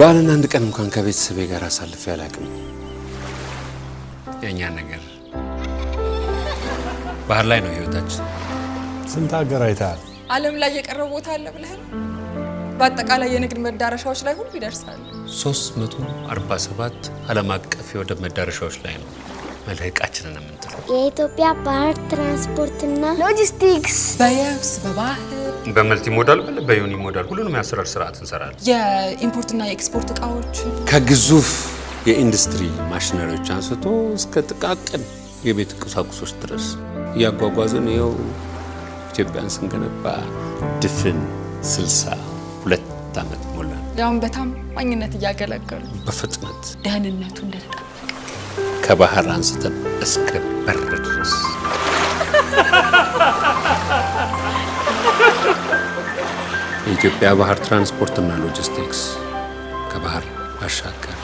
ባልና አንድ ቀን እንኳን ከቤተሰቤ ጋር አሳልፌ አላውቅም። የኛ ነገር ባህር ላይ ነው ህይወታችን። ስንት ሀገር አይተሃል? ዓለም ላይ የቀረው ቦታ አለ ብለህ በአጠቃላይ የንግድ መዳረሻዎች ላይ ሁሉ ይደርሳል። 347 ዓለም አቀፍ የወደብ መዳረሻዎች ላይ ነው መልህቃችንን የምንጥለው። የኢትዮጵያ ባህር ትራንስፖርትና ሎጂስቲክስ በየብስ በባህር በመልቲ ሞዳል በዩኒ ሞዳል ሁሉንም የአሰራር ስርዓት እንሰራለን። የኢምፖርትና የኤክስፖርት እቃዎች ከግዙፍ የኢንዱስትሪ ማሽነሪዎች አንስቶ እስከ ጥቃቅን የቤት ቁሳቁሶች ድረስ እያጓጓዝን ይኸው ኢትዮጵያን ስንገነባ ድፍን 62 ዓመት ሞላ። ያውን በታማኝነት እያገለገሉ በፍጥነት ደህንነቱ እንደተጠበቀ ከባህር አንስተን እስከ በር ድረስ የኢትዮጵያ ባህር ትራንስፖርትና ሎጂስቲክስ ከባህር ባሻገር